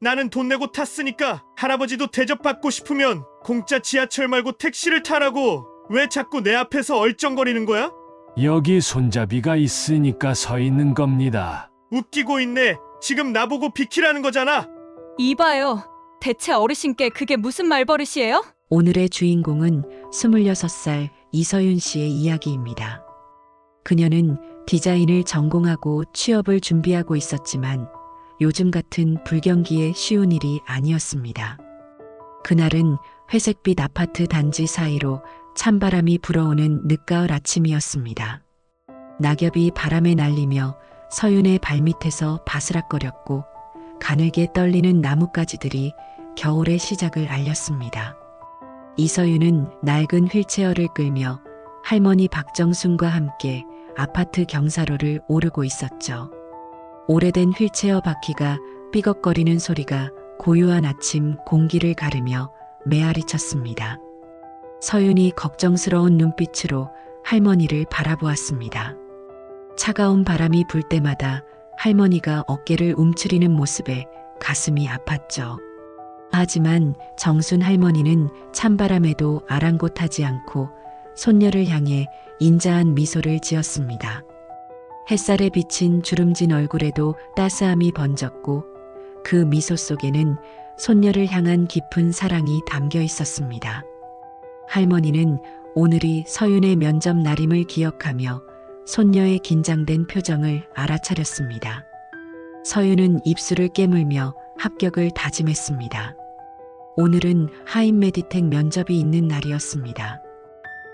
나는 돈 내고 탔으니까 할아버지도 대접받고 싶으면 공짜 지하철 말고 택시를 타라고. 왜 자꾸 내 앞에서 얼쩡거리는 거야? 여기 손잡이가 있으니까 서 있는 겁니다. 웃기고 있네. 지금 나보고 비키라는 거잖아. 이봐요. 대체 어르신께 그게 무슨 말버릇이에요? 오늘의 주인공은 26살 이서윤 씨의 이야기입니다. 그녀는 디자인을 전공하고 취업을 준비하고 있었지만 요즘 같은 불경기에 쉬운 일이 아니었습니다. 그날은 회색빛 아파트 단지 사이로 찬바람이 불어오는 늦가을 아침이었습니다. 낙엽이 바람에 날리며 서윤의 발밑에서 바스락거렸고 가늘게 떨리는 나뭇가지들이 겨울의 시작을 알렸습니다. 이서윤은 낡은 휠체어를 끌며 할머니 박정순과 함께 아파트 경사로를 오르고 있었죠. 오래된 휠체어 바퀴가 삐걱거리는 소리가 고요한 아침 공기를 가르며 메아리 쳤습니다. 서윤이 걱정스러운 눈빛으로 할머니를 바라보았습니다. 차가운 바람이 불 때마다 할머니가 어깨를 움츠리는 모습에 가슴이 아팠죠. 하지만 정순 할머니는 찬바람에도 아랑곳하지 않고 손녀를 향해 인자한 미소를 지었습니다. 햇살에 비친 주름진 얼굴에도 따스함이 번졌고 그 미소 속에는 손녀를 향한 깊은 사랑이 담겨 있었습니다. 할머니는 오늘이 서윤의 면접 날임을 기억하며 손녀의 긴장된 표정을 알아차렸습니다. 서윤은 입술을 깨물며 합격을 다짐했습니다. 오늘은 하임메디텍 면접이 있는 날이었습니다.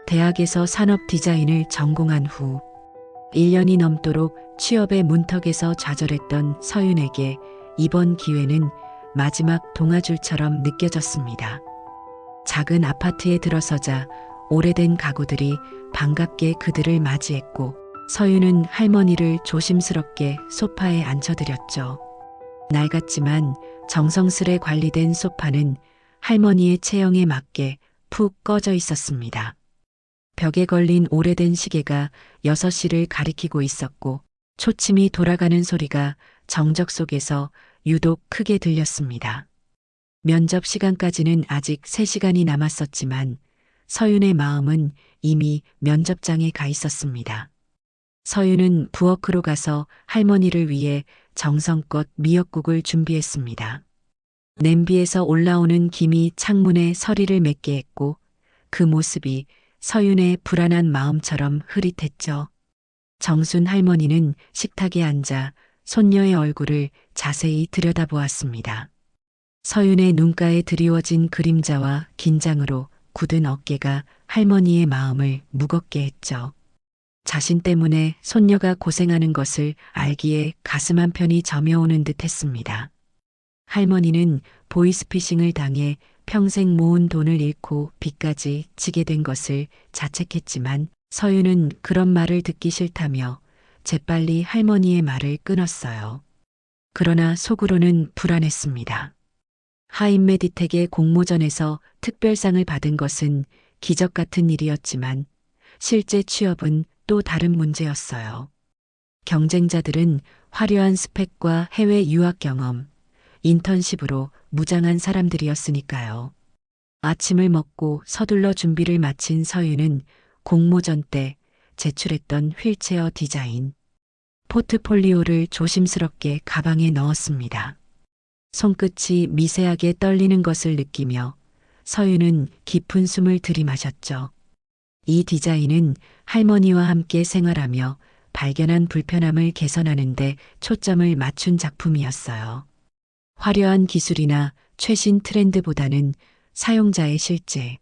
대학에서 산업 디자인을 전공한 후 1년이 넘도록 취업의 문턱에서 좌절했던 서윤에게 이번 기회는 마지막 동화줄처럼 느껴졌습니다. 작은 아파트에 들어서자 오래된 가구들이 반갑게 그들을 맞이했고 서윤은 할머니를 조심스럽게 소파에 앉혀드렸죠. 낡았지만 정성스레 관리된 소파는 할머니의 체형에 맞게 푹 꺼져 있었습니다. 벽에 걸린 오래된 시계가 6시를 가리키고 있었고 초침이 돌아가는 소리가 정적 속에서 유독 크게 들렸습니다. 면접 시간까지는 아직 3시간이 남았었지만 서윤의 마음은 이미 면접장에 가 있었습니다. 서윤은 부엌으로 가서 할머니를 위해 정성껏 미역국을 준비했습니다. 냄비에서 올라오는 김이 창문에 서리를 맺게 했고 그 모습이 서윤의 불안한 마음처럼 흐릿했죠. 정순 할머니는 식탁에 앉아 손녀의 얼굴을 자세히 들여다보았습니다. 서윤의 눈가에 드리워진 그림자와 긴장으로 굳은 어깨가 할머니의 마음을 무겁게 했죠. 자신 때문에 손녀가 고생하는 것을 알기에 가슴 한편이 저며오는 듯 했습니다. 할머니는 보이스피싱을 당해 평생 모은 돈을 잃고 빚까지 지게 된 것을 자책했지만 서윤은 그런 말을 듣기 싫다며 재빨리 할머니의 말을 끊었어요. 그러나 속으로는 불안했습니다. 하임메디텍의 공모전에서 특별상을 받은 것은 기적 같은 일이었지만 실제 취업은 또 다른 문제였어요. 경쟁자들은 화려한 스펙과 해외 유학 경험, 인턴십으로 무장한 사람들이었으니까요. 아침을 먹고 서둘러 준비를 마친 서윤은 공모전 때 제출했던 휠체어 디자인 포트폴리오를 조심스럽게 가방에 넣었습니다. 손끝이 미세하게 떨리는 것을 느끼며 서윤은 깊은 숨을 들이마셨죠. 이 디자인은 할머니와 함께 생활하며 발견한 불편함을 개선하는 데 초점을 맞춘 작품이었어요. 화려한 기술이나 최신 트렌드보다는 사용자의 실제,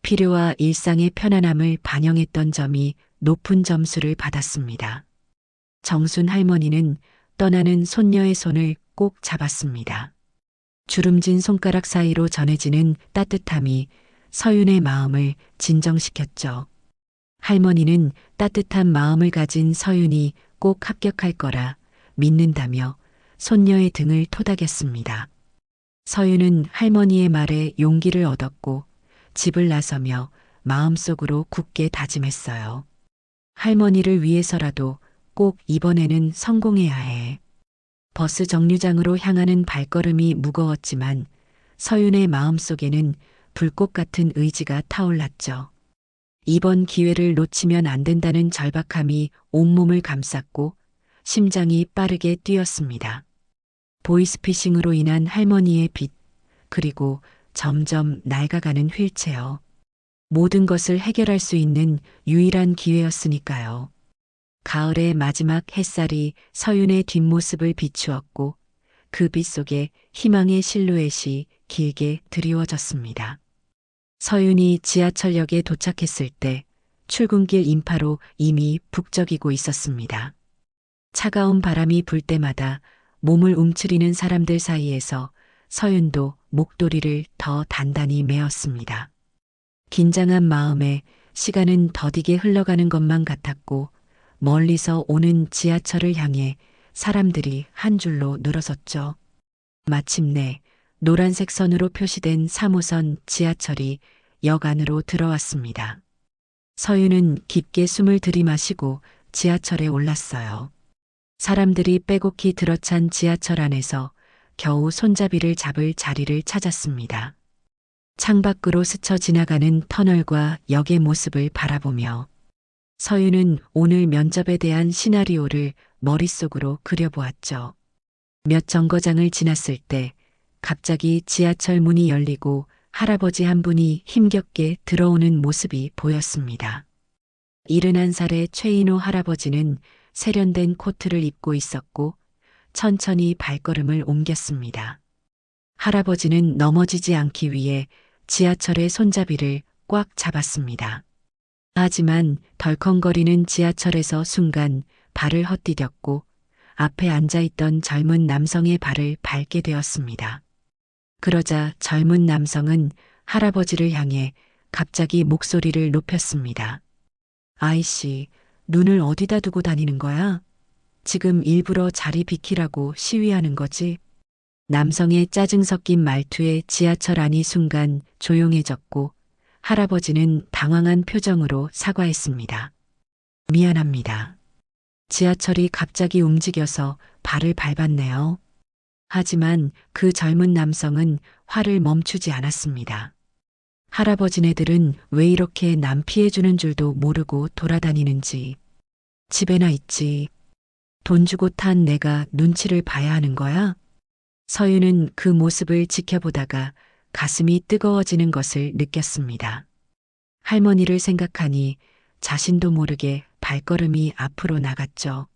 필요와 일상의 편안함을 반영했던 점이 높은 점수를 받았습니다. 정순 할머니는 떠나는 손녀의 손을 꼭 잡았습니다. 주름진 손가락 사이로 전해지는 따뜻함이 서윤의 마음을 진정시켰죠. 할머니는 따뜻한 마음을 가진 서윤이 꼭 합격할 거라 믿는다며 손녀의 등을 토닥였습니다. 서윤은 할머니의 말에 용기를 얻었고 집을 나서며 마음속으로 굳게 다짐했어요. 할머니를 위해서라도 꼭 이번에는 성공해야 해. 버스 정류장으로 향하는 발걸음이 무거웠지만 서윤의 마음속에는 불꽃 같은 의지가 타올랐죠. 이번 기회를 놓치면 안 된다는 절박함이 온몸을 감쌌고 심장이 빠르게 뛰었습니다. 보이스피싱으로 인한 할머니의 빚, 그리고 점점 낡아가는 휠체어. 모든 것을 해결할 수 있는 유일한 기회였으니까요. 가을의 마지막 햇살이 서윤의 뒷모습을 비추었고 그 빛 속에 희망의 실루엣이 길게 드리워졌습니다. 서윤이 지하철역에 도착했을 때 출근길 인파로 이미 북적이고 있었습니다. 차가운 바람이 불 때마다 몸을 움츠리는 사람들 사이에서 서윤도 목도리를 더 단단히 메었습니다. 긴장한 마음에 시간은 더디게 흘러가는 것만 같았고 멀리서 오는 지하철을 향해 사람들이 한 줄로 늘어섰죠. 마침내 노란색 선으로 표시된 3호선 지하철이 역 안으로 들어왔습니다. 서윤은 깊게 숨을 들이마시고 지하철에 올랐어요. 사람들이 빼곡히 들어찬 지하철 안에서 겨우 손잡이를 잡을 자리를 찾았습니다. 창밖으로 스쳐 지나가는 터널과 역의 모습을 바라보며 서윤은 오늘 면접에 대한 시나리오를 머릿속으로 그려보았죠. 몇 정거장을 지났을 때 갑자기 지하철 문이 열리고 할아버지 한 분이 힘겹게 들어오는 모습이 보였습니다. 71살의 최인호 할아버지는 세련된 코트를 입고 있었고 천천히 발걸음을 옮겼습니다. 할아버지는 넘어지지 않기 위해 지하철의 손잡이를 꽉 잡았습니다. 하지만 덜컹거리는 지하철에서 순간 발을 헛디뎠고 앞에 앉아있던 젊은 남성의 발을 밟게 되었습니다. 그러자 젊은 남성은 할아버지를 향해 갑자기 목소리를 높였습니다. 아이씨, 눈을 어디다 두고 다니는 거야? 지금 일부러 자리 비키라고 시위하는 거지? 남성의 짜증 섞인 말투에 지하철 안이 순간 조용해졌고 할아버지는 당황한 표정으로 사과했습니다. 미안합니다. 지하철이 갑자기 움직여서 발을 밟았네요. 하지만 그 젊은 남성은 화를 멈추지 않았습니다. 할아버지네들은 왜 이렇게 남 피해주는 줄도 모르고 돌아다니는지. 집에나 있지. 돈 주고 탄 내가 눈치를 봐야 하는 거야? 서윤은 그 모습을 지켜보다가 가슴이 뜨거워지는 것을 느꼈습니다. 할머니를 생각하니 자신도 모르게 발걸음이 앞으로 나갔죠.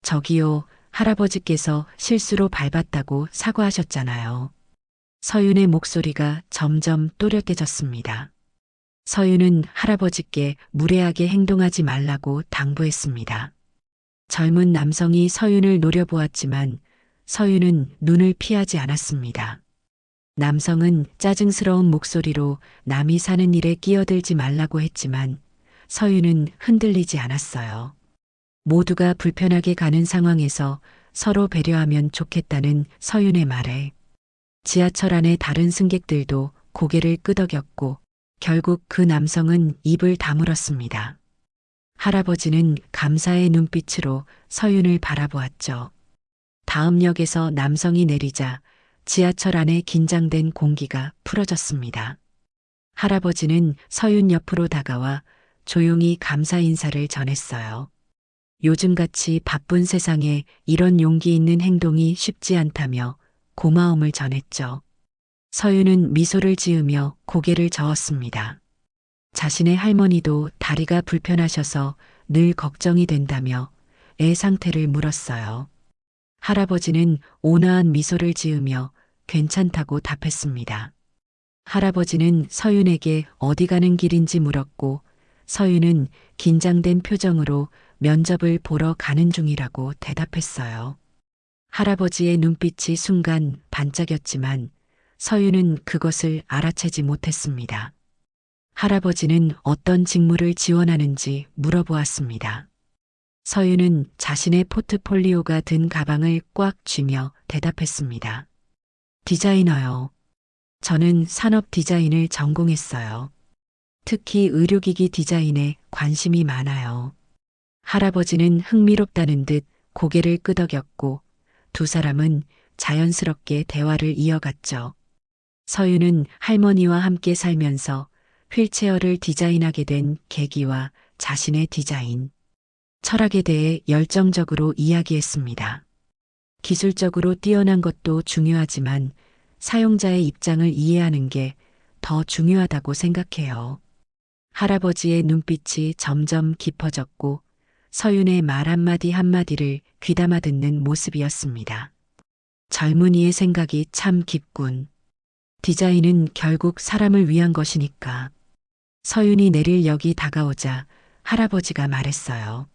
저기요, 할아버지께서 실수로 밟았다고 사과하셨잖아요. 서윤의 목소리가 점점 또렷해졌습니다. 서윤은 할아버지께 무례하게 행동하지 말라고 당부했습니다. 젊은 남성이 서윤을 노려보았지만 서윤은 눈을 피하지 않았습니다. 남성은 짜증스러운 목소리로 남이 사는 일에 끼어들지 말라고 했지만 서윤은 흔들리지 않았어요. 모두가 불편하게 가는 상황에서 서로 배려하면 좋겠다는 서윤의 말에 지하철 안의 다른 승객들도 고개를 끄덕였고 결국 그 남성은 입을 다물었습니다. 할아버지는 감사의 눈빛으로 서윤을 바라보았죠. 다음 역에서 남성이 내리자 지하철 안에 긴장된 공기가 풀어졌습니다. 할아버지는 서윤 옆으로 다가와 조용히 감사 인사를 전했어요. 요즘같이 바쁜 세상에 이런 용기 있는 행동이 쉽지 않다며 고마움을 전했죠. 서윤은 미소를 지으며 고개를 저었습니다. 자신의 할머니도 다리가 불편하셔서 늘 걱정이 된다며 애 상태를 물었어요. 할아버지는 온화한 미소를 지으며 괜찮다고 답했습니다. 할아버지는 서윤에게 어디 가는 길인지 물었고 서윤은 긴장된 표정으로 면접을 보러 가는 중이라고 대답했어요. 할아버지의 눈빛이 순간 반짝였지만 서윤은 그것을 알아채지 못했습니다. 할아버지는 어떤 직무를 지원하는지 물어보았습니다. 서윤은 자신의 포트폴리오가 든 가방을 꽉 쥐며 대답했습니다. 디자이너요. 저는 산업 디자인을 전공했어요. 특히 의료기기 디자인에 관심이 많아요. 할아버지는 흥미롭다는 듯 고개를 끄덕였고 두 사람은 자연스럽게 대화를 이어갔죠. 서윤은 할머니와 함께 살면서 휠체어를 디자인하게 된 계기와 자신의 디자인, 철학에 대해 열정적으로 이야기했습니다. 기술적으로 뛰어난 것도 중요하지만 사용자의 입장을 이해하는 게 더 중요하다고 생각해요. 할아버지의 눈빛이 점점 깊어졌고 서윤의 말 한마디 한마디를 귀담아 듣는 모습이었습니다. 젊은이의 생각이 참 깊군. 디자인은 결국 사람을 위한 것이니까. 서윤이 내릴 역이 다가오자 할아버지가 말했어요.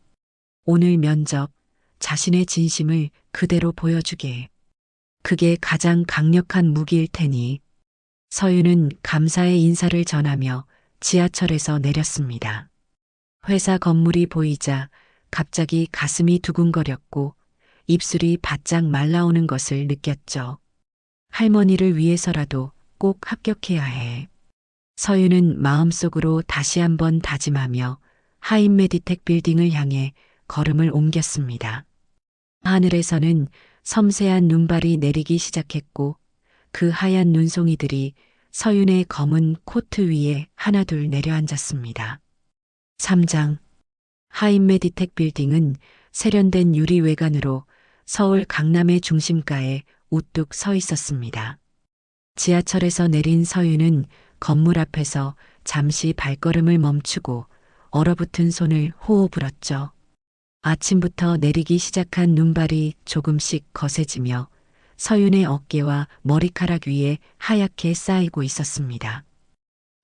오늘 면접, 자신의 진심을 그대로 보여주게. 그게 가장 강력한 무기일 테니. 서윤은 감사의 인사를 전하며 지하철에서 내렸습니다. 회사 건물이 보이자 갑자기 가슴이 두근거렸고 입술이 바짝 말라오는 것을 느꼈죠. 할머니를 위해서라도 꼭 합격해야 해. 서윤은 마음속으로 다시 한번 다짐하며 하임메디텍 빌딩을 향해 걸음을 옮겼습니다. 하늘에서는 섬세한 눈발이 내리기 시작했고 그 하얀 눈송이들이 서윤의 검은 코트 위에 하나둘 내려앉았습니다. 3장. 하임메디텍 빌딩은 세련된 유리 외관으로 서울 강남의 중심가에 우뚝 서 있었습니다. 지하철에서 내린 서윤은 건물 앞에서 잠시 발걸음을 멈추고 얼어붙은 손을 호호 불었죠. 아침부터 내리기 시작한 눈발이 조금씩 거세지며 서윤의 어깨와 머리카락 위에 하얗게 쌓이고 있었습니다.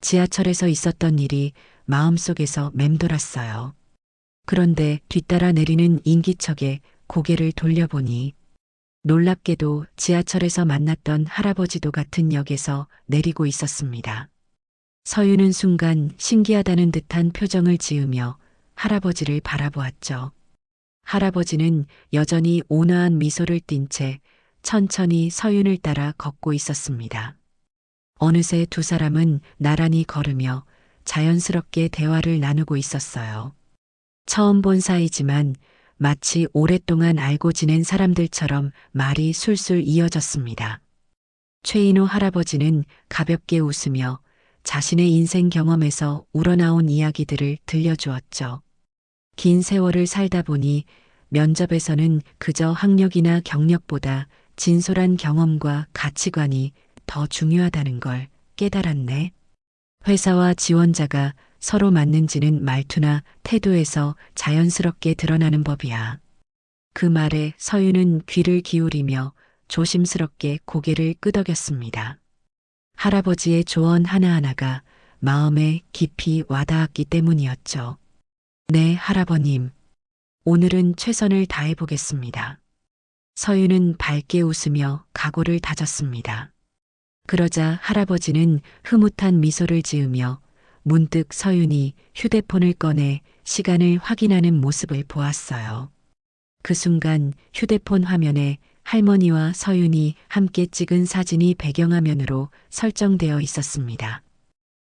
지하철에서 있었던 일이 마음속에서 맴돌았어요. 그런데 뒤따라 내리는 인기척에 고개를 돌려보니 놀랍게도 지하철에서 만났던 할아버지도 같은 역에서 내리고 있었습니다. 서윤은 순간 신기하다는 듯한 표정을 지으며 할아버지를 바라보았죠. 할아버지는 여전히 온화한 미소를 띤 채 천천히 서윤을 따라 걷고 있었습니다. 어느새 두 사람은 나란히 걸으며 자연스럽게 대화를 나누고 있었어요. 처음 본 사이지만 마치 오랫동안 알고 지낸 사람들처럼 말이 술술 이어졌습니다. 최인호 할아버지는 가볍게 웃으며 자신의 인생 경험에서 우러나온 이야기들을 들려주었죠. 긴 세월을 살다 보니 면접에서는 그저 학력이나 경력보다 진솔한 경험과 가치관이 더 중요하다는 걸 깨달았네. 회사와 지원자가 서로 맞는지는 말투나 태도에서 자연스럽게 드러나는 법이야. 그 말에 서윤은 귀를 기울이며 조심스럽게 고개를 끄덕였습니다. 할아버지의 조언 하나하나가 마음에 깊이 와닿았기 때문이었죠. 네, 할아버님. 오늘은 최선을 다해보겠습니다. 서윤은 밝게 웃으며 각오를 다졌습니다. 그러자 할아버지는 흐뭇한 미소를 지으며 문득 서윤이 휴대폰을 꺼내 시간을 확인하는 모습을 보았어요. 그 순간 휴대폰 화면에 할머니와 서윤이 함께 찍은 사진이 배경화면으로 설정되어 있었습니다.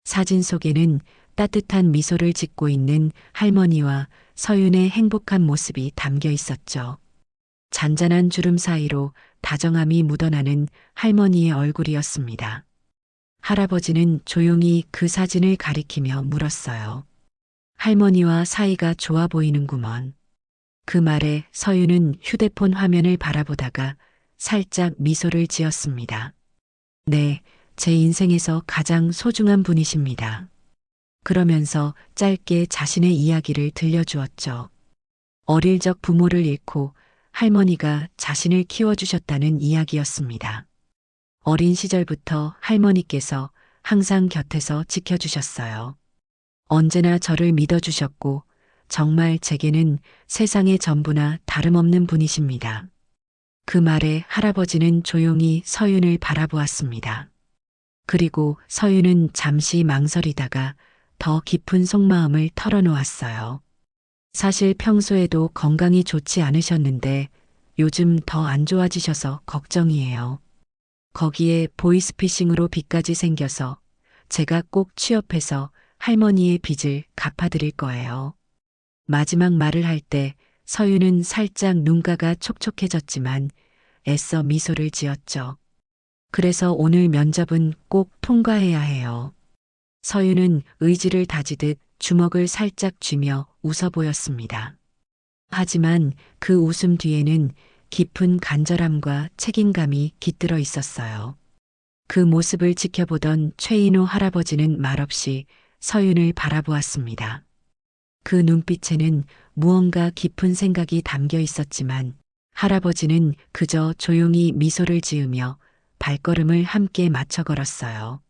사진 속에는 따뜻한 미소를 짓고 있는 할머니와 서윤의 행복한 모습이 담겨 있었죠. 잔잔한 주름 사이로 다정함이 묻어나는 할머니의 얼굴이었습니다. 할아버지는 조용히 그 사진을 가리키며 물었어요. 할머니와 사이가 좋아 보이는구먼. 그 말에 서윤은 휴대폰 화면을 바라보다가 살짝 미소를 지었습니다. 네, 제 인생에서 가장 소중한 분이십니다. 그러면서 짧게 자신의 이야기를 들려주었죠. 어릴 적 부모를 잃고 할머니가 자신을 키워주셨다는 이야기였습니다. 어린 시절부터 할머니께서 항상 곁에서 지켜주셨어요. 언제나 저를 믿어주셨고 정말 제게는 세상의 전부나 다름없는 분이십니다. 그 말에 할아버지는 조용히 서윤을 바라보았습니다. 그리고 서윤은 잠시 망설이다가 더 깊은 속마음을 털어놓았어요. 사실 평소에도 건강이 좋지 않으셨는데 요즘 더 안 좋아지셔서 걱정이에요. 거기에 보이스피싱으로 빚까지 생겨서 제가 꼭 취업해서 할머니의 빚을 갚아드릴 거예요. 마지막 말을 할 때 서윤은 살짝 눈가가 촉촉해졌지만 애써 미소를 지었죠. 그래서 오늘 면접은 꼭 통과해야 해요. 서윤은 의지를 다지듯 주먹을 살짝 쥐며 웃어 보였습니다. 하지만 그 웃음 뒤에는 깊은 간절함과 책임감이 깃들어 있었어요. 그 모습을 지켜보던 최인호 할아버지는 말없이 서윤을 바라보았습니다. 그 눈빛에는 무언가 깊은 생각이 담겨 있었지만 할아버지는 그저 조용히 미소를 지으며 발걸음을 함께 맞춰 걸었어요.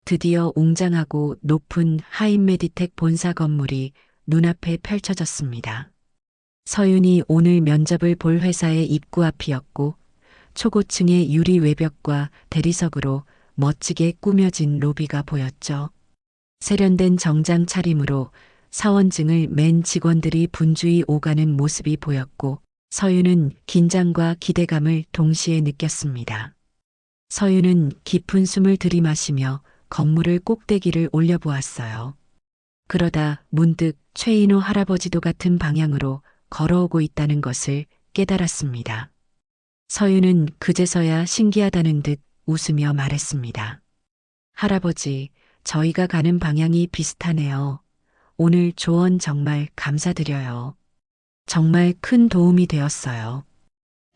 드디어 웅장하고 높은 하인메디텍 본사 건물이 눈앞에 펼쳐졌습니다. 서윤이 오늘 면접을 볼 회사의 입구 앞이었고 초고층의 유리 외벽과 대리석으로 멋지게 꾸며진 로비가 보였죠. 세련된 정장 차림으로 사원증을 맨 직원들이 분주히 오가는 모습이 보였고 서윤은 긴장과 기대감을 동시에 느꼈습니다. 서윤은 깊은 숨을 들이마시며 건물을 꼭대기를 올려보았어요. 그러다 문득 최인호 할아버지도 같은 방향으로 걸어오고 있다는 것을 깨달았습니다. 서윤은 그제서야 신기하다는 듯 웃으며 말했습니다. 할아버지, 저희가 가는 방향이 비슷하네요. 오늘 조언 정말 감사드려요. 정말 큰 도움이 되었어요.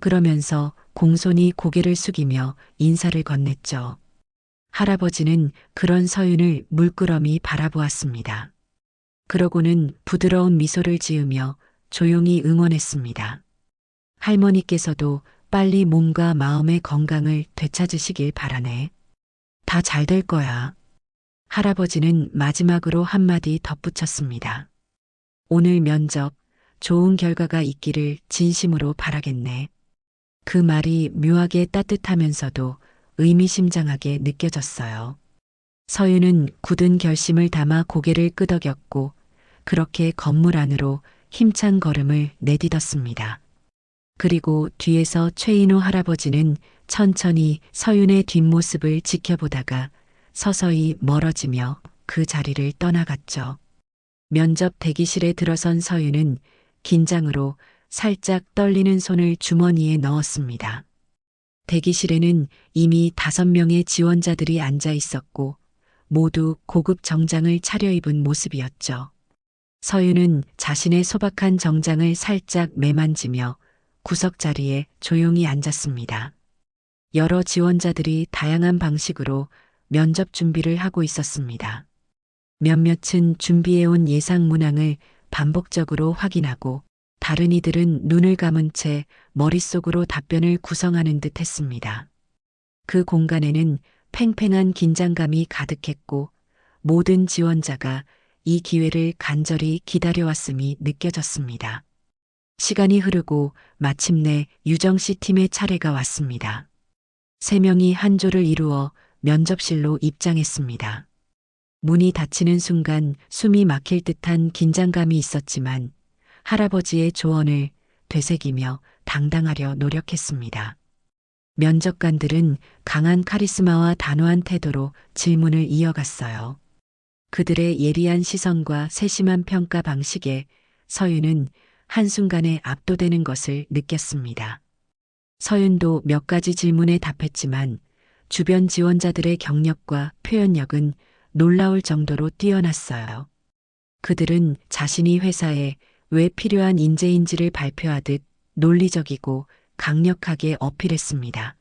그러면서 공손히 고개를 숙이며 인사를 건넸죠. 할아버지는 그런 서윤을 물끄러미 바라보았습니다. 그러고는 부드러운 미소를 지으며 조용히 응원했습니다. 할머니께서도 빨리 몸과 마음의 건강을 되찾으시길 바라네. 다 잘 될 거야. 할아버지는 마지막으로 한마디 덧붙였습니다. 오늘 면접, 좋은 결과가 있기를 진심으로 바라겠네. 그 말이 묘하게 따뜻하면서도 의미심장하게 느껴졌어요. 서윤은 굳은 결심을 담아 고개를 끄덕였고 그렇게 건물 안으로 힘찬 걸음을 내딛었습니다. 그리고 뒤에서 최인호 할아버지는 천천히 서윤의 뒷모습을 지켜보다가 서서히 멀어지며 그 자리를 떠나갔죠. 면접 대기실에 들어선 서윤은 긴장으로 살짝 떨리는 손을 주머니에 넣었습니다. 대기실에는 이미 5명의 지원자들이 앉아 있었고 모두 고급 정장을 차려입은 모습이었죠. 서윤은 자신의 소박한 정장을 살짝 매만지며 구석 자리에 조용히 앉았습니다. 여러 지원자들이 다양한 방식으로 면접 준비를 하고 있었습니다. 몇몇은 준비해온 예상 문항을 반복적으로 확인하고 다른 이들은 눈을 감은 채 머릿속으로 답변을 구성하는 듯 했습니다. 그 공간에는 팽팽한 긴장감이 가득했고 모든 지원자가 이 기회를 간절히 기다려왔음이 느껴졌습니다. 시간이 흐르고 마침내 유정 씨 팀의 차례가 왔습니다. 3명이 한 조를 이루어 면접실로 입장했습니다. 문이 닫히는 순간 숨이 막힐 듯한 긴장감이 있었지만 할아버지의 조언을 되새기며 당당하려 노력했습니다. 면접관들은 강한 카리스마와 단호한 태도로 질문을 이어갔어요. 그들의 예리한 시선과 세심한 평가 방식에 서윤은 한순간에 압도되는 것을 느꼈습니다. 서윤도 몇 가지 질문에 답했지만 주변 지원자들의 경력과 표현력은 놀라울 정도로 뛰어났어요. 그들은 자신이 회사에 왜 필요한 인재인지를 발표하듯 논리적이고 강력하게 어필했습니다.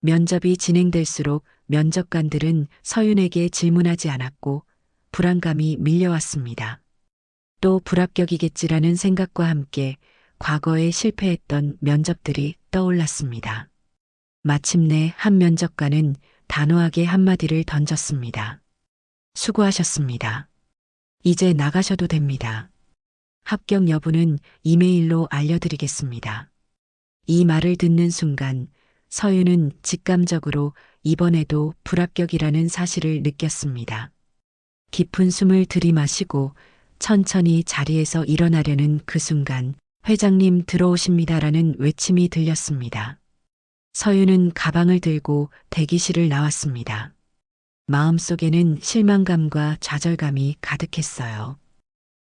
면접이 진행될수록 면접관들은 서윤에게 질문하지 않았고 불안감이 밀려왔습니다. 또 불합격이겠지라는 생각과 함께 과거에 실패했던 면접들이 떠올랐습니다. 마침내 한 면접관은 단호하게 한마디를 던졌습니다. 수고하셨습니다. 이제 나가셔도 됩니다. 합격 여부는 이메일로 알려드리겠습니다. 이 말을 듣는 순간 서윤은 직감적으로 이번에도 불합격이라는 사실을 느꼈습니다. 깊은 숨을 들이마시고 천천히 자리에서 일어나려는 그 순간 회장님 들어오십니다라는 외침이 들렸습니다. 서윤은 가방을 들고 대기실을 나왔습니다. 마음속에는 실망감과 좌절감이 가득했어요.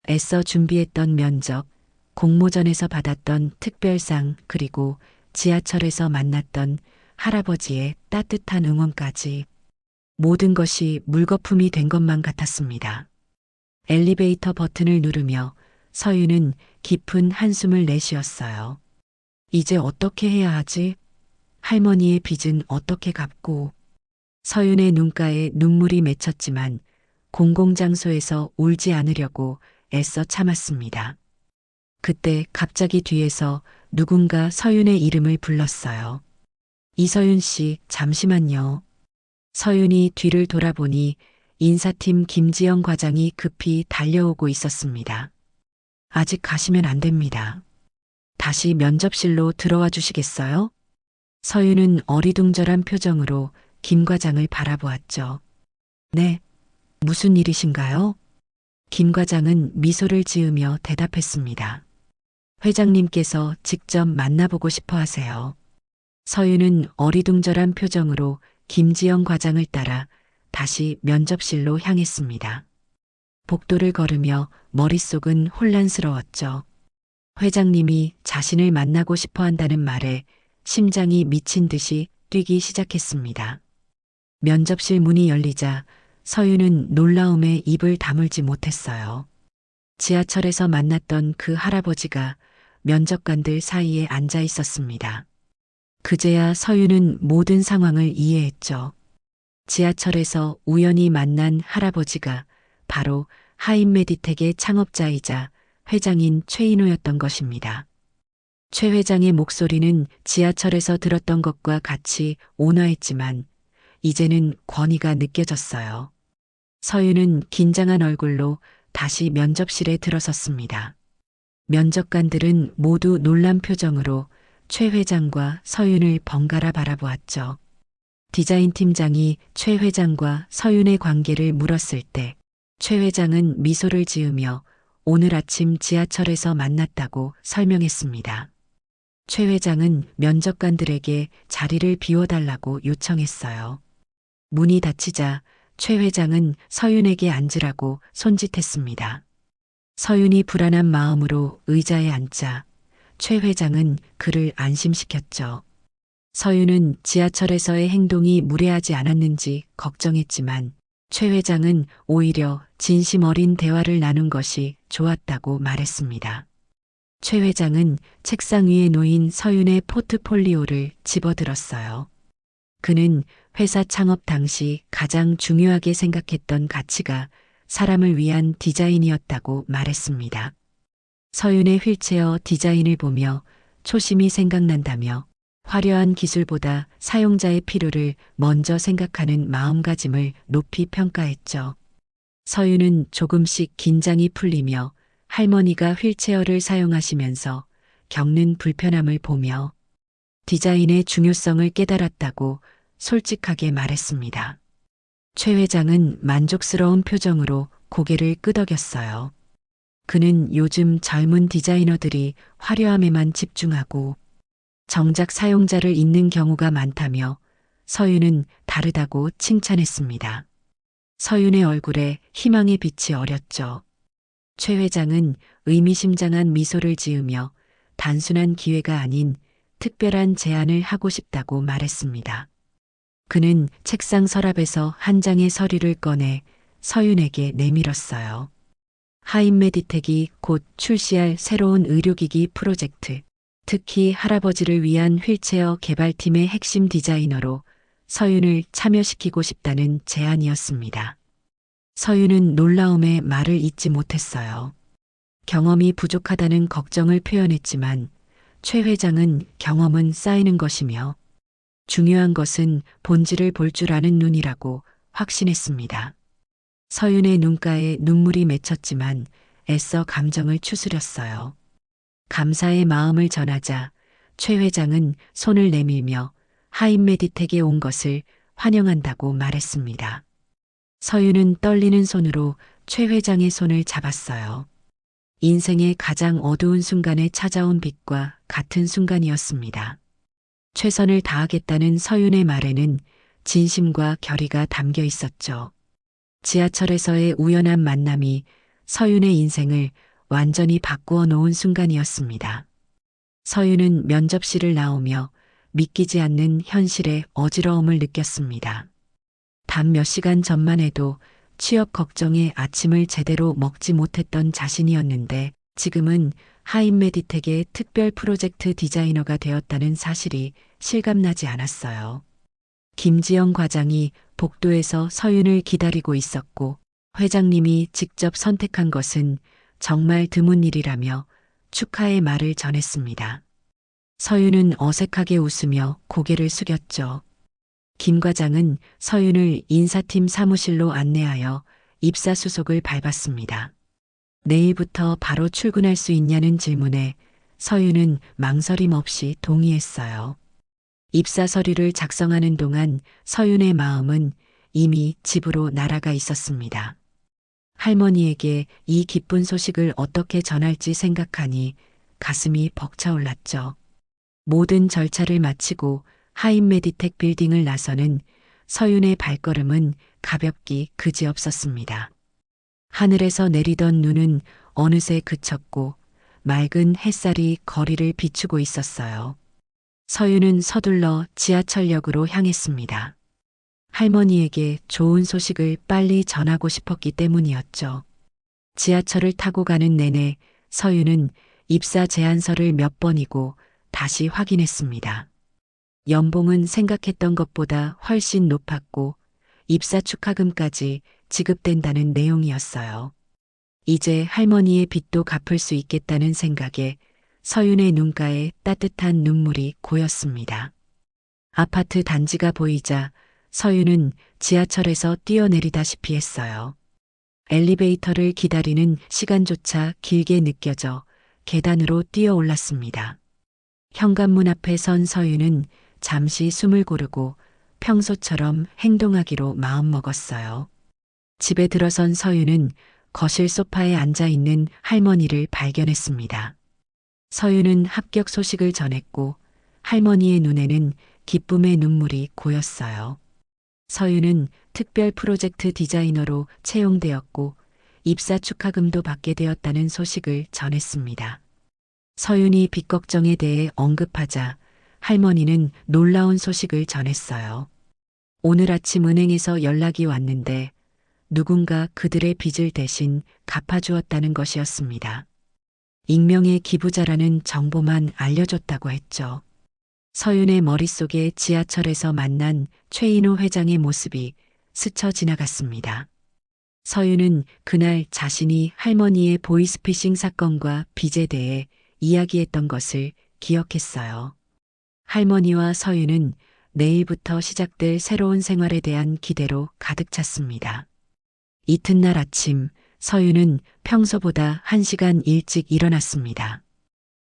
애써 준비했던 면접, 공모전에서 받았던 특별상, 그리고 지하철에서 만났던 할아버지의 따뜻한 응원까지 모든 것이 물거품이 된 것만 같았습니다. 엘리베이터 버튼을 누르며 서윤은 깊은 한숨을 내쉬었어요. 이제 어떻게 해야 하지? 할머니의 빚은 어떻게 갚고? 서윤의 눈가에 눈물이 맺혔지만 공공장소에서 울지 않으려고 애써 참았습니다. 그때 갑자기 뒤에서 누군가 서윤의 이름을 불렀어요. 이서윤 씨, 잠시만요. 서윤이 뒤를 돌아보니 인사팀 김지영 과장이 급히 달려오고 있었습니다. 아직 가시면 안 됩니다. 다시 면접실로 들어와 주시겠어요? 서윤은 어리둥절한 표정으로 김 과장을 바라보았죠. 네, 무슨 일이신가요? 김 과장은 미소를 지으며 대답했습니다. 회장님께서 직접 만나보고 싶어 하세요. 서윤은 어리둥절한 표정으로 김지영 과장을 따라 다시 면접실로 향했습니다. 복도를 걸으며 머릿속은 혼란스러웠죠. 회장님이 자신을 만나고 싶어 한다는 말에 심장이 미친 듯이 뛰기 시작했습니다. 면접실 문이 열리자 서윤은 놀라움에 입을 다물지 못했어요. 지하철에서 만났던 그 할아버지가 면접관들 사이에 앉아 있었습니다. 그제야 서윤은 모든 상황을 이해했죠. 지하철에서 우연히 만난 할아버지가 바로 하인메디텍의 창업자이자 회장인 최인호였던 것입니다. 최 회장의 목소리는 지하철에서 들었던 것과 같이 온화했지만 이제는 권위가 느껴졌어요. 서윤은 긴장한 얼굴로 다시 면접실에 들어섰습니다. 면접관들은 모두 놀란 표정으로 최 회장과 서윤을 번갈아 바라보았죠. 디자인 팀장이 최 회장과 서윤의 관계를 물었을 때 최 회장은 미소를 지으며 오늘 아침 지하철에서 만났다고 설명했습니다. 최 회장은 면접관들에게 자리를 비워달라고 요청했어요. 문이 닫히자 최 회장은 서윤에게 앉으라고 손짓했습니다. 서윤이 불안한 마음으로 의자에 앉자 최 회장은 그를 안심시켰죠. 서윤은 지하철에서의 행동이 무례하지 않았는지 걱정했지만 최 회장은 오히려 진심 어린 대화를 나눈 것이 좋았다고 말했습니다. 최 회장은 책상 위에 놓인 서윤의 포트폴리오를 집어들었어요. 그는 회사 창업 당시 가장 중요하게 생각했던 가치가 사람을 위한 디자인이었다고 말했습니다. 서윤의 휠체어 디자인을 보며 초심이 생각난다며 화려한 기술보다 사용자의 필요를 먼저 생각하는 마음가짐을 높이 평가했죠. 서윤은 조금씩 긴장이 풀리며 할머니가 휠체어를 사용하시면서 겪는 불편함을 보며 디자인의 중요성을 깨달았다고 솔직하게 말했습니다. 최 회장은 만족스러운 표정으로 고개를 끄덕였어요. 그는 요즘 젊은 디자이너들이 화려함에만 집중하고 정작 사용자를 잊는 경우가 많다며 서윤은 다르다고 칭찬했습니다. 서윤의 얼굴에 희망의 빛이 어렸죠. 최 회장은 의미심장한 미소를 지으며 단순한 기회가 아닌 특별한 제안을 하고 싶다고 말했습니다. 그는 책상 서랍에서 한 장의 서류를 꺼내 서윤에게 내밀었어요. 하인메디텍이 곧 출시할 새로운 의료기기 프로젝트, 특히 할아버지를 위한 휠체어 개발팀의 핵심 디자이너로 서윤을 참여시키고 싶다는 제안이었습니다. 서윤은 놀라움에 말을 잇지 못했어요. 경험이 부족하다는 걱정을 표현했지만 최 회장은 경험은 쌓이는 것이며 중요한 것은 본질을 볼 줄 아는 눈이라고 확신했습니다. 서윤의 눈가에 눈물이 맺혔지만 애써 감정을 추스렸어요. 감사의 마음을 전하자 최 회장은 손을 내밀며 하인메디텍에 온 것을 환영한다고 말했습니다. 서윤은 떨리는 손으로 최 회장의 손을 잡았어요. 인생의 가장 어두운 순간에 찾아온 빛과 같은 순간이었습니다. 최선을 다하겠다는 서윤의 말에는 진심과 결의가 담겨 있었죠. 지하철에서의 우연한 만남이 서윤의 인생을 완전히 바꾸어 놓은 순간이었습니다. 서윤은 면접실을 나오며 믿기지 않는 현실의 어지러움을 느꼈습니다. 단 몇 시간 전만 해도 취업 걱정에 아침을 제대로 먹지 못했던 자신이었는데 지금은 하임메디텍의 특별 프로젝트 디자이너가 되었다는 사실이 실감나지 않았어요. 김지영 과장이 복도에서 서윤을 기다리고 있었고 회장님이 직접 선택한 것은 정말 드문 일이라며 축하의 말을 전했습니다. 서윤은 어색하게 웃으며 고개를 숙였죠. 김 과장은 서윤을 인사팀 사무실로 안내하여 입사수속을 밟았습니다. 내일부터 바로 출근할 수 있냐는 질문에 서윤은 망설임 없이 동의했어요. 입사 서류를 작성하는 동안 서윤의 마음은 이미 집으로 날아가 있었습니다. 할머니에게 이 기쁜 소식을 어떻게 전할지 생각하니 가슴이 벅차올랐죠. 모든 절차를 마치고 하임메디텍 빌딩을 나서는 서윤의 발걸음은 가볍기 그지없었습니다. 하늘에서 내리던 눈은 어느새 그쳤고 맑은 햇살이 거리를 비추고 있었어요. 서윤은 서둘러 지하철역으로 향했습니다. 할머니에게 좋은 소식을 빨리 전하고 싶었기 때문이었죠. 지하철을 타고 가는 내내 서윤은 입사 제안서를 몇 번이고 다시 확인했습니다. 연봉은 생각했던 것보다 훨씬 높았고 입사 축하금까지 지급된다는 내용이었어요. 이제 할머니의 빚도 갚을 수 있겠다는 생각에 서윤의 눈가에 따뜻한 눈물이 고였습니다. 아파트 단지가 보이자 서윤은 지하철에서 뛰어내리다시피 했어요. 엘리베이터를 기다리는 시간조차 길게 느껴져 계단으로 뛰어올랐습니다. 현관문 앞에 선 서윤은 잠시 숨을 고르고 평소처럼 행동하기로 마음먹었어요. 집에 들어선 서윤은 거실 소파에 앉아 있는 할머니를 발견했습니다. 서윤은 합격 소식을 전했고 할머니의 눈에는 기쁨의 눈물이 고였어요. 서윤은 특별 프로젝트 디자이너로 채용되었고 입사 축하금도 받게 되었다는 소식을 전했습니다. 서윤이 빚 걱정에 대해 언급하자 할머니는 놀라운 소식을 전했어요. 오늘 아침 은행에서 연락이 왔는데 누군가 그들의 빚을 대신 갚아주었다는 것이었습니다. 익명의 기부자라는 정보만 알려줬다고 했죠. 서윤의 머릿속에 지하철에서 만난 최인호 회장의 모습이 스쳐 지나갔습니다. 서윤은 그날 자신이 할머니의 보이스피싱 사건과 빚에 대해 이야기했던 것을 기억했어요. 할머니와 서윤은 내일부터 시작될 새로운 생활에 대한 기대로 가득 찼습니다. 이튿날 아침 서윤은 평소보다 1시간 일찍 일어났습니다.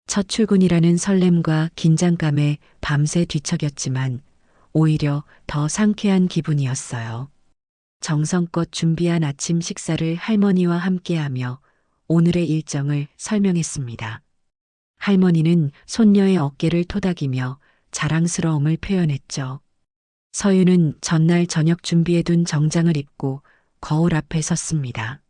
첫 출근이라는 설렘과 긴장감에 밤새 뒤척였지만 오히려 더 상쾌한 기분이었어요. 정성껏 준비한 아침 식사를 할머니와 함께하며 오늘의 일정을 설명했습니다. 할머니는 손녀의 어깨를 토닥이며 자랑스러움을 표현했죠. 서윤은 전날 저녁 준비해둔 정장을 입고 거울 앞에 섰습니다.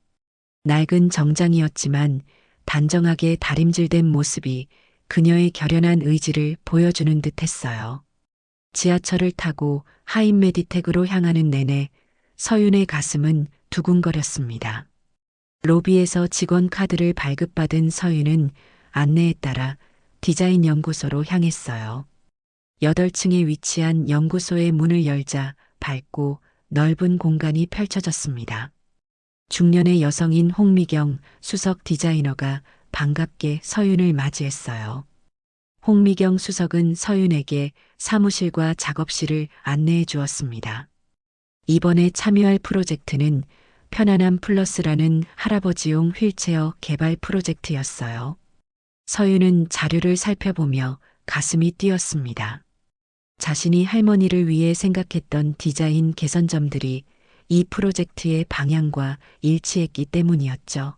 낡은 정장이었지만 단정하게 다림질된 모습이 그녀의 결연한 의지를 보여주는 듯 했어요. 지하철을 타고 하임메디텍으로 향하는 내내 서윤의 가슴은 두근거렸습니다. 로비에서 직원 카드를 발급받은 서윤은 안내에 따라 디자인 연구소로 향했어요. 8층에 위치한 연구소의 문을 열자 밝고 넓은 공간이 펼쳐졌습니다. 중년의 여성인 홍미경 수석 디자이너가 반갑게 서윤을 맞이했어요. 홍미경 수석은 서윤에게 사무실과 작업실을 안내해 주었습니다. 이번에 참여할 프로젝트는 편안함 플러스라는 할아버지용 휠체어 개발 프로젝트였어요. 서윤은 자료를 살펴보며 가슴이 뛰었습니다. 자신이 할머니를 위해 생각했던 디자인 개선점들이 이 프로젝트의 방향과 일치했기 때문이었죠.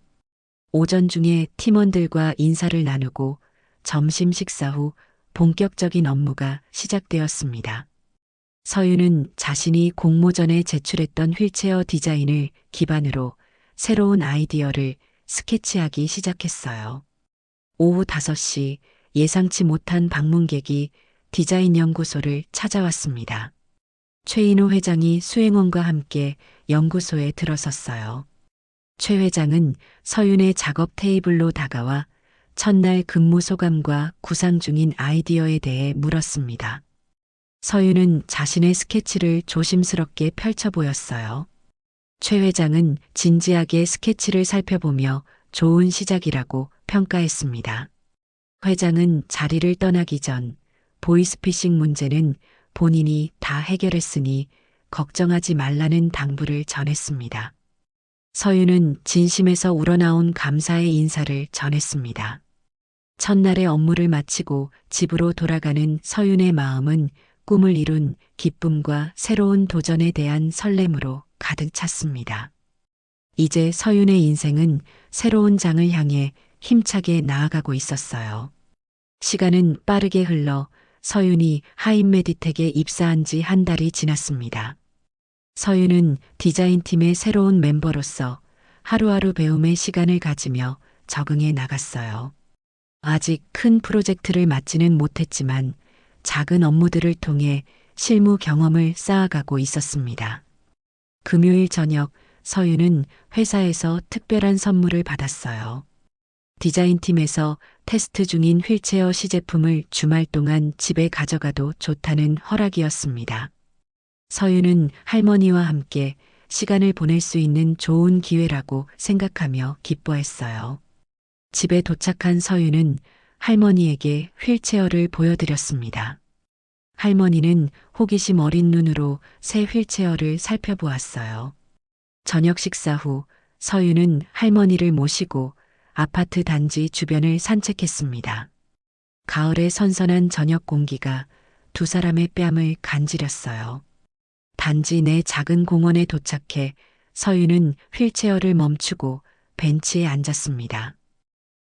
오전 중에 팀원들과 인사를 나누고 점심 식사 후 본격적인 업무가 시작되었습니다. 서윤은 자신이 공모전에 제출했던 휠체어 디자인을 기반으로 새로운 아이디어를 스케치하기 시작했어요. 오후 5시 예상치 못한 방문객이 디자인 연구소를 찾아왔습니다. 최인호 회장이 수행원과 함께 연구소에 들어섰어요. 최 회장은 서윤의 작업 테이블로 다가와 첫날 근무 소감과 구상 중인 아이디어에 대해 물었습니다. 서윤은 자신의 스케치를 조심스럽게 펼쳐 보였어요. 최 회장은 진지하게 스케치를 살펴보며 좋은 시작이라고 평가했습니다. 회장은 자리를 떠나기 전 보이스피싱 문제는 본인이 다 해결했으니 걱정하지 말라는 당부를 전했습니다. 서윤은 진심에서 우러나온 감사의 인사를 전했습니다. 첫날의 업무를 마치고 집으로 돌아가는 서윤의 마음은 꿈을 이룬 기쁨과 새로운 도전에 대한 설렘으로 가득 찼습니다. 이제 서윤의 인생은 새로운 장을 향해 힘차게 나아가고 있었어요. 시간은 빠르게 흘러 서윤이 하인메디텍에 입사한 지 한 달이 지났습니다. 서윤은 디자인팀의 새로운 멤버로서 하루하루 배움의 시간을 가지며 적응해 나갔어요. 아직 큰 프로젝트를 맡지는 못했지만 작은 업무들을 통해 실무 경험을 쌓아가고 있었습니다. 금요일 저녁 서윤은 회사에서 특별한 선물을 받았어요. 디자인팀에서 테스트 중인 휠체어 시제품을 주말 동안 집에 가져가도 좋다는 허락이었습니다. 서윤은 할머니와 함께 시간을 보낼 수 있는 좋은 기회라고 생각하며 기뻐했어요. 집에 도착한 서윤은 할머니에게 휠체어를 보여드렸습니다. 할머니는 호기심 어린 눈으로 새 휠체어를 살펴보았어요. 저녁 식사 후 서윤은 할머니를 모시고 아파트 단지 주변을 산책했습니다. 가을의 선선한 저녁 공기가 두 사람의 뺨을 간지렸어요. 단지 내 작은 공원에 도착해 서윤은 휠체어를 멈추고 벤치에 앉았습니다.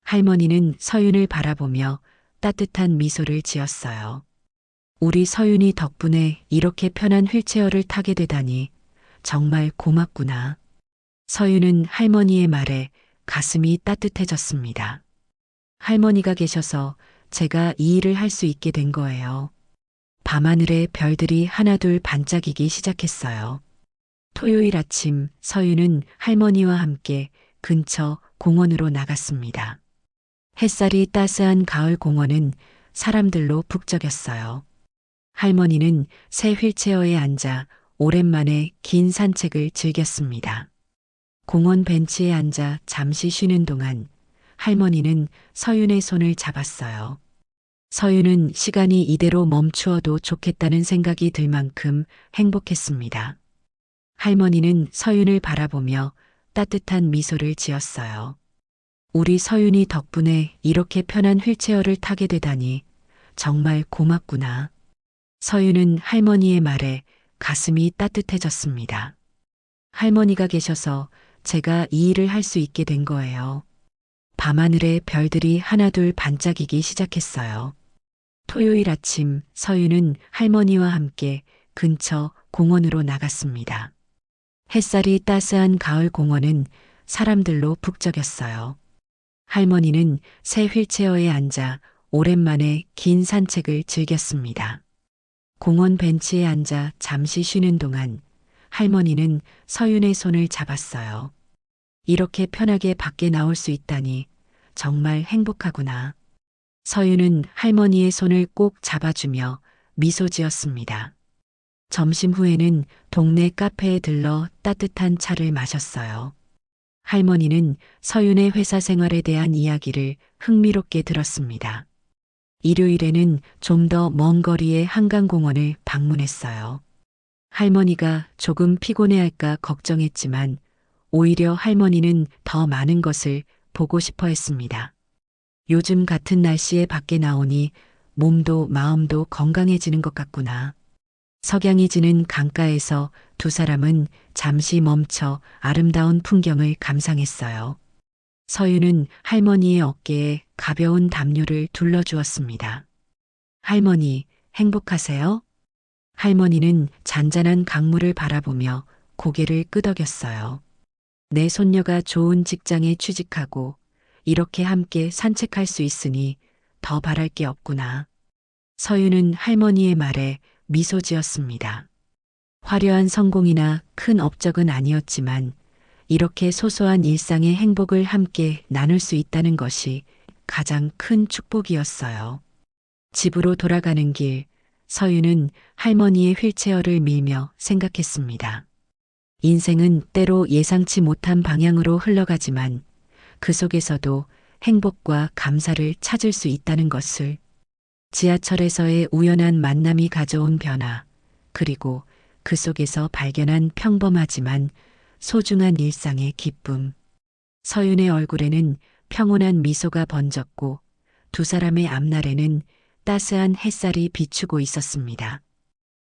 할머니는 서윤을 바라보며 따뜻한 미소를 지었어요. 우리 서윤이 덕분에 이렇게 편한 휠체어를 타게 되다니 정말 고맙구나. 서윤은 할머니의 말에 가슴이 따뜻해졌습니다. 할머니가 계셔서 제가 이 일을 할 수 있게 된 거예요. 밤하늘에 별들이 하나둘 반짝이기 시작했어요. 토요일 아침 서윤은 할머니와 함께 근처 공원으로 나갔습니다. 햇살이 따스한 가을 공원은 사람들로 북적였어요. 할머니는 새 휠체어에 앉아 오랜만에 긴 산책을 즐겼습니다. 공원 벤치에 앉아 잠시 쉬는 동안 할머니는 서윤의 손을 잡았어요. 서윤은 시간이 이대로 멈추어도 좋겠다는 생각이 들 만큼 행복했습니다. 할머니는 서윤을 바라보며 따뜻한 미소를 지었어요. 우리 서윤이 덕분에 이렇게 편한 휠체어를 타게 되다니 정말 고맙구나. 서윤은 할머니의 말에 가슴이 따뜻해졌습니다. 할머니가 계셔서 제가 이 일을 할 수 있게 된 거예요. 밤하늘에 별들이 하나둘 반짝이기 시작했어요. 토요일 아침 서윤은 할머니와 함께 근처 공원으로 나갔습니다. 햇살이 따스한 가을 공원은 사람들로 북적였어요. 할머니는 새 휠체어에 앉아 오랜만에 긴 산책을 즐겼습니다. 공원 벤치에 앉아 잠시 쉬는 동안 할머니는 서윤의 손을 잡았어요. 이렇게 편하게 밖에 나올 수 있다니 정말 행복하구나. 서윤은 할머니의 손을 꼭 잡아주며 미소 지었습니다. 점심 후에는 동네 카페에 들러 따뜻한 차를 마셨어요. 할머니는 서윤의 회사 생활에 대한 이야기를 흥미롭게 들었습니다. 일요일에는 좀 더 먼 거리의 한강공원을 방문했어요. 할머니가 조금 피곤해할까 걱정했지만 오히려 할머니는 더 많은 것을 보고 싶어 했습니다. 요즘 같은 날씨에 밖에 나오니 몸도 마음도 건강해지는 것 같구나. 석양이 지는 강가에서 두 사람은 잠시 멈춰 아름다운 풍경을 감상했어요. 서윤은 할머니의 어깨에 가벼운 담요를 둘러주었습니다. 할머니, 행복하세요? 할머니는 잔잔한 강물을 바라보며 고개를 끄덕였어요. 내 손녀가 좋은 직장에 취직하고 이렇게 함께 산책할 수 있으니 더 바랄 게 없구나. 서윤은 할머니의 말에 미소 지었습니다. 화려한 성공이나 큰 업적은 아니었지만 이렇게 소소한 일상의 행복을 함께 나눌 수 있다는 것이 가장 큰 축복이었어요. 집으로 돌아가는 길, 서윤은 할머니의 휠체어를 밀며 생각했습니다. 인생은 때로 예상치 못한 방향으로 흘러가지만 그 속에서도 행복과 감사를 찾을 수 있다는 것을, 지하철에서의 우연한 만남이 가져온 변화, 그리고 그 속에서 발견한 평범하지만 소중한 일상의 기쁨. 서윤의 얼굴에는 평온한 미소가 번졌고 두 사람의 앞날에는 따스한 햇살이 비추고 있었습니다.